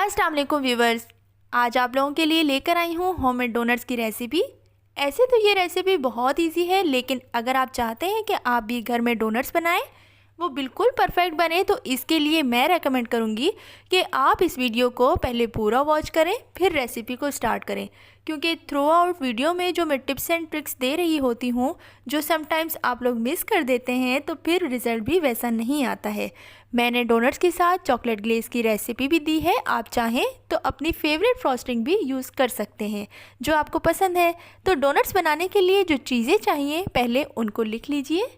अस्सलाम वालेकुम व्यूवर्स, आज आप लोगों के लिए लेकर आई हूँ होममेड डोनट्स की रेसिपी। ऐसे तो ये रेसिपी बहुत इजी है, लेकिन अगर आप चाहते हैं कि आप भी घर में डोनट्स बनाएं, वो बिल्कुल परफेक्ट बने, तो इसके लिए मैं रेकमेंड करूँगी कि आप इस वीडियो को पहले पूरा वॉच करें, फिर रेसिपी को स्टार्ट करें। क्योंकि थ्रू आउट वीडियो में जो मैं टिप्स एंड ट्रिक्स दे रही होती हूँ, जो समटाइम्स आप लोग मिस कर देते हैं, तो फिर रिज़ल्ट भी वैसा नहीं आता है। मैंने डोनट्स के साथ चॉकलेट ग्लेज की रेसिपी भी दी है, आप चाहें तो अपनी फेवरेट फ्रॉस्टिंग भी यूज़ कर सकते हैं जो आपको पसंद है। तो डोनट्स बनाने के लिए जो चीज़ें चाहिए पहले उनको लिख लीजिए।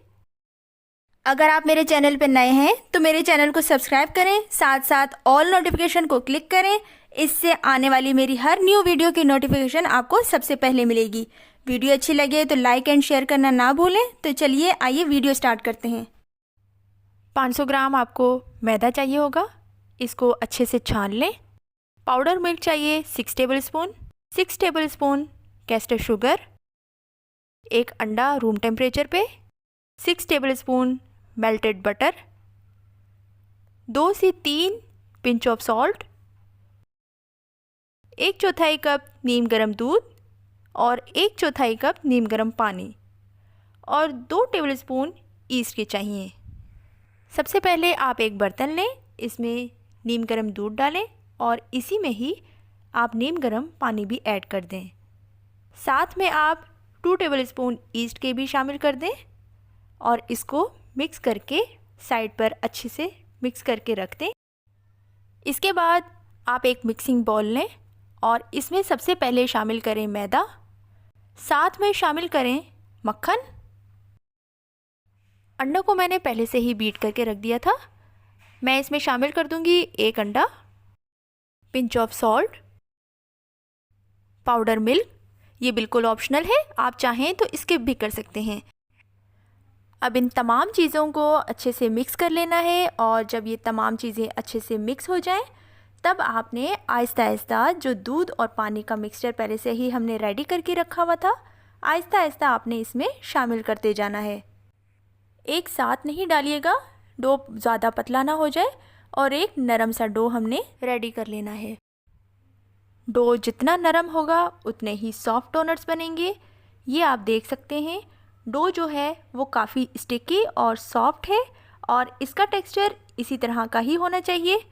अगर आप मेरे चैनल पर नए हैं तो मेरे चैनल को सब्सक्राइब करें, साथ साथ ऑल नोटिफिकेशन को क्लिक करें। इससे आने वाली मेरी हर न्यू वीडियो की नोटिफिकेशन आपको सबसे पहले मिलेगी। वीडियो अच्छी लगे तो लाइक एंड शेयर करना ना भूलें। तो चलिए आइए वीडियो स्टार्ट करते हैं। 500 ग्राम आपको मैदा चाहिए होगा, इसको अच्छे से छान लें। पाउडर मिल्क चाहिए 6 टेबलस्पून, 6 टेबलस्पून कैस्टर शुगर, एक अंडा रूम टेम्परेचर पे, 6 टेबलस्पून मेल्टेड बटर, 2 से 3 पिंच ऑफ सॉल्ट, 1/4 कप नीम गर्म दूध और 1/4 कप नीम गर्म पानी और 2 टेबलस्पून ईस्ट के चाहिए। सबसे पहले आप एक बर्तन लें, इसमें नीम गर्म दूध डालें और इसी में ही आप नीम गर्म पानी भी ऐड कर दें। साथ में आप 2 टेबलस्पून ईस्ट के भी शामिल कर दें और इसको मिक्स करके साइड पर अच्छे से मिक्स करके रख दें। इसके बाद आप एक मिक्सिंग बाउल लें और इसमें सबसे पहले शामिल करें मैदा, साथ में शामिल करें मक्खन। अंडा को मैंने पहले से ही बीट करके रख दिया था। मैं इसमें शामिल कर दूंगी एक अंडा, pinch of salt, powder milk, ये बिल्कुल ऑप्शनल है, आप चाहें तो स्किप भी कर सकते हैं। अब इन तमाम चीज़ों को अच्छे से मिक्स कर लेना है और जब ये तमाम चीज़ें अच्छे से मिक्स हो जाएं, तब आपने आहिस्ता आहिस्ता जो दूध और पानी का मिक्सचर पहले से ही हमने रेडी करके रखा हुआ था, आहिस्ता आहिस्ता आपने इसमें शामिल करते जाना है। एक साथ नहीं डालिएगा, डो ज़्यादा पतला ना हो जाए, और एक नरम सा डो हमने रेडी कर लेना है। डो जितना नरम होगा उतने ही सॉफ्ट डोनट्स बनेंगे। ये आप देख सकते हैं, डो जो है वो काफ़ी स्टिकी और सॉफ्ट है और इसका टेक्सचर इसी तरह का ही होना चाहिए।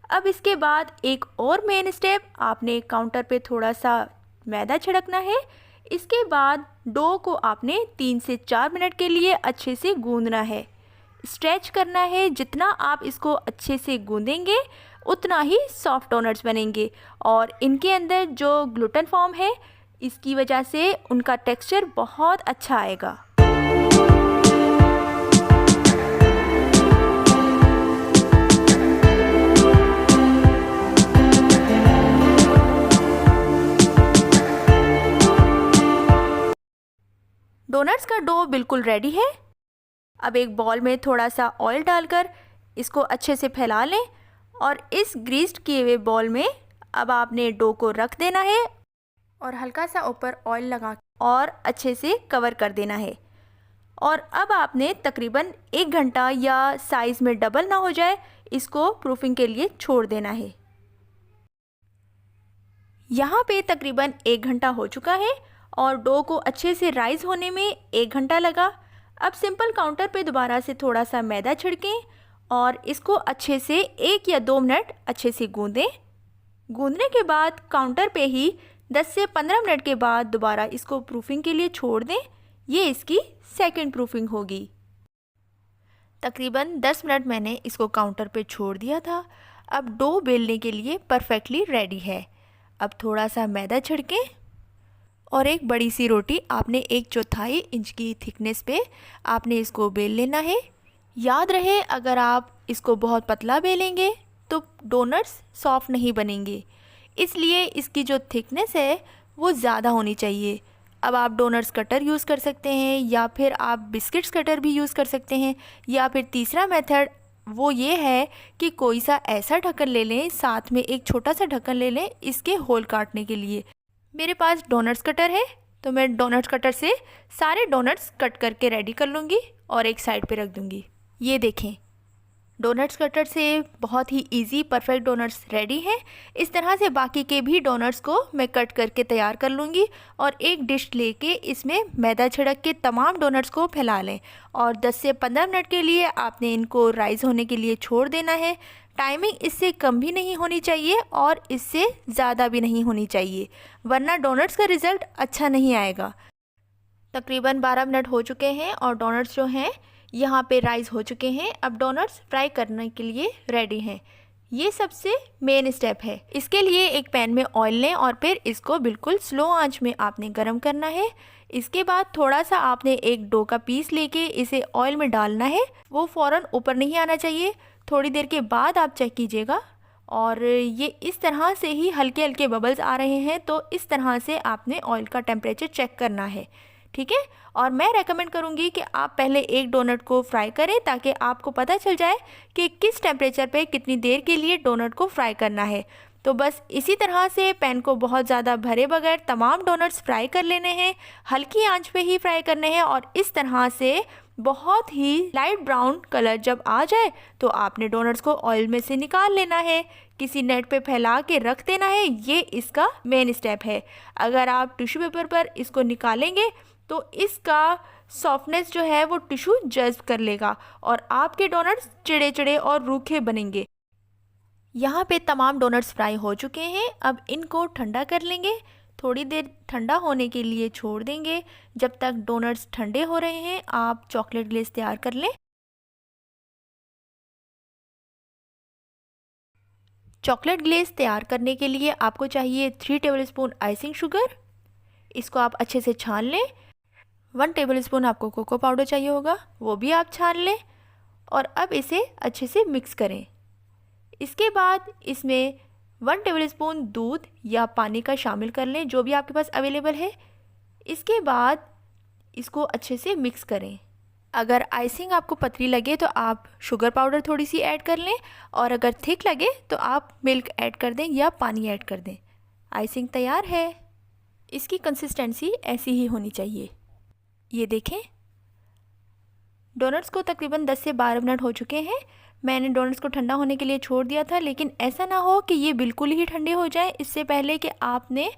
अब इसके बाद एक और मेन स्टेप, आपने काउंटर पे थोड़ा सा मैदा छिड़कना है। इसके बाद डो को आपने 3 से 4 मिनट के लिए अच्छे से गूंदना है, स्ट्रेच करना है। जितना आप इसको अच्छे से गूंदेंगे उतना ही सॉफ्ट डोनट्स बनेंगे और इनके अंदर जो ग्लूटेन फॉर्म है, इसकी वजह से उनका टेक्सचर बहुत अच्छा आएगा। डोनट्स का डो बिल्कुल रेडी है। अब एक बॉल में थोड़ा सा ऑयल डालकर इसको अच्छे से फैला लें और इस ग्रीस्ड किए हुए बॉल में अब आपने डो को रख देना है और हल्का सा ऊपर ऑयल लगा और अच्छे से कवर कर देना है। और अब आपने तकरीबन 1 घंटा या साइज़ में डबल ना हो जाए, इसको प्रूफिंग के लिए छोड़ देना है। यहाँ पे तकरीबन 1 घंटा हो चुका है और डो को अच्छे से राइज़ होने में 1 घंटा लगा। अब सिंपल काउंटर पे दोबारा से थोड़ा सा मैदा छिड़कें और इसको अच्छे से 1 या 2 मिनट अच्छे से गूंदें। गूंदने के बाद काउंटर पे ही 10 से 15 मिनट के बाद दोबारा इसको प्रूफिंग के लिए छोड़ दें। ये इसकी सेकंड प्रूफिंग होगी। तकरीबन 10 मिनट मैंने इसको काउंटर पे छोड़ दिया था। अब डो बेलने के लिए परफेक्टली रेडी है। अब थोड़ा सा मैदा छिड़कें और एक बड़ी सी रोटी आपने 1/4 इंच की थिकनेस पे आपने इसको बेल लेना है। याद रहे, अगर आप इसको बहुत पतला बेलेंगे तो डोनट्स सॉफ्ट नहीं बनेंगे, इसलिए इसकी जो थिकनेस है वो ज़्यादा होनी चाहिए। अब आप डोनट्स कटर यूज़ कर सकते हैं या फिर आप बिस्किट्स कटर भी यूज़ कर सकते हैं, या फिर तीसरा मेथड वो ये है कि कोई सा ऐसा ढक्कन ले लें, साथ में एक छोटा सा ढक्कन ले लें इसके होल काटने के लिए। मेरे पास डोनट्स कटर है तो मैं डोनट्स कटर से सारे डोनट्स कट करके रेडी कर लूँगी और एक साइड पे रख दूँगी। ये देखें, डोनट्स कटर से बहुत ही इजी परफेक्ट डोनट्स रेडी हैं। इस तरह से बाकी के भी डोनट्स को मैं कट करके तैयार कर लूँगी और एक डिश लेके इसमें मैदा छिड़क के तमाम डोनट्स को फैला लें और 10 से 15 मिनट के लिए आपने इनको राइज़ होने के लिए छोड़ देना है। टाइमिंग इससे कम भी नहीं होनी चाहिए और इससे ज़्यादा भी नहीं होनी चाहिए, वरना डोनट्स का रिज़ल्ट अच्छा नहीं आएगा। तकरीबन 12 मिनट हो चुके हैं और डोनट्स जो हैं यहाँ पे राइज़ हो चुके हैं। अब डोनट्स फ्राई करने के लिए रेडी हैं। ये सबसे मेन स्टेप है। इसके लिए एक पैन में ऑयल लें और फिर इसको बिल्कुल स्लो आंच में आपने गरम करना है। इसके बाद थोड़ा सा आपने एक डो का पीस लेके इसे ऑयल में डालना है। वो फ़ौरन ऊपर नहीं आना चाहिए, थोड़ी देर के बाद आप चेक कीजिएगा और ये इस तरह से ही हल्के हल्के बबल्स आ रहे हैं, तो इस तरह से आपने ऑयल का टेम्परेचर चेक करना है, ठीक है। और मैं रेकमेंड करूँगी कि आप पहले एक डोनट को फ्राई करें ताकि आपको पता चल जाए कि किस टेम्परेचर पे कितनी देर के लिए डोनट को फ्राई करना है। तो बस इसी तरह से पैन को बहुत ज़्यादा भरे बगैर तमाम डोनट्स फ्राई कर लेने हैं, हल्की आंच पे ही फ्राई करने हैं और इस तरह से बहुत ही लाइट ब्राउन कलर जब आ जाए तो आपने डोनट्स को ऑयल में से निकाल लेना है, किसी नेट पे फैला के रख देना है। ये इसका मेन स्टेप है। अगर आप टिश्यू पेपर पर इसको निकालेंगे तो इसका सॉफ्टनेस जो है वो टिश्यू जज्ब कर लेगा और आपके डोनट्स चिड़े चिड़े और रूखे बनेंगे। यहाँ पे तमाम डोनट्स फ्राई हो चुके हैं। अब इनको ठंडा कर लेंगे, थोड़ी देर ठंडा होने के लिए छोड़ देंगे। जब तक डोनट्स ठंडे हो रहे हैं आप चॉकलेट ग्लेज़ तैयार कर लें। चॉकलेट ग्लेज़ तैयार करने के लिए आपको चाहिए 3 टेबलस्पून आइसिंग शुगर। इसको आप अच्छे से छान लें। 1 टेबलस्पून आपको कोको पाउडर चाहिए होगा, वो भी आप छान लें और अब इसे अच्छे से मिक्स करें। इसके बाद इसमें 1 टेबलस्पून दूध या पानी का शामिल कर लें, जो भी आपके पास अवेलेबल है। इसके बाद इसको अच्छे से मिक्स करें। अगर आइसिंग आपको पतली लगे तो आप शुगर पाउडर थोड़ी सी ऐड कर लें और अगर थिक लगे तो आप मिल्क ऐड कर दें या पानी ऐड कर दें। आइसिंग तैयार है। इसकी कंसिस्टेंसी ऐसी ही होनी चाहिए। ये देखें, डोनट्स को तकरीबन 10 से 12 मिनट हो चुके हैं। मैंने डोनट्स को ठंडा होने के लिए छोड़ दिया था, लेकिन ऐसा ना हो कि ये बिल्कुल ही ठंडे हो जाए। इससे पहले कि आपने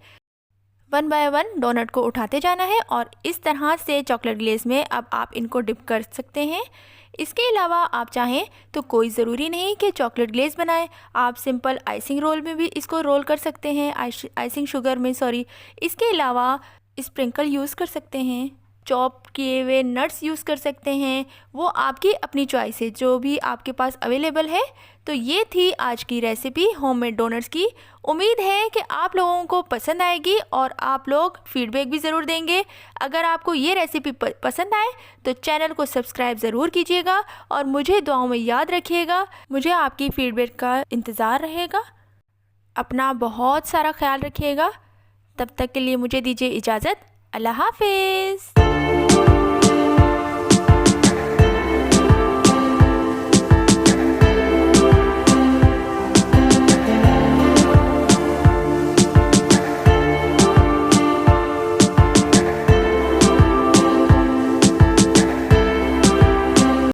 1 बाय 1 डोनट को उठाते जाना है और इस तरह से चॉकलेट ग्लेज़ में अब आप इनको डिप कर सकते हैं। इसके अलावा आप चाहें तो कोई ज़रूरी नहीं कि चॉकलेट ग्लेज़ बनाएं, आप सिंपल आइसिंग रोल में भी इसको रोल कर सकते हैं, आइसिंग शुगर में सॉरी। इसके अलावा स्प्रिंकल यूज़ कर सकते हैं, चॉप किए हुए नट्स यूज़ कर सकते हैं, वो आपकी अपनी चॉइस है, जो भी आपके पास अवेलेबल है। तो ये थी आज की रेसिपी होममेड डोनट्स की। उम्मीद है कि आप लोगों को पसंद आएगी और आप लोग फीडबैक भी ज़रूर देंगे। अगर आपको ये रेसिपी पसंद आए तो चैनल को सब्सक्राइब ज़रूर कीजिएगा और मुझे दुआओं में याद रखिएगा। मुझे आपकी फीडबैक का इंतज़ार रहेगा। अपना बहुत सारा ख्याल रखिएगा। तब तक के लिए मुझे दीजिए इजाज़त। अल्लाह हाफिज़।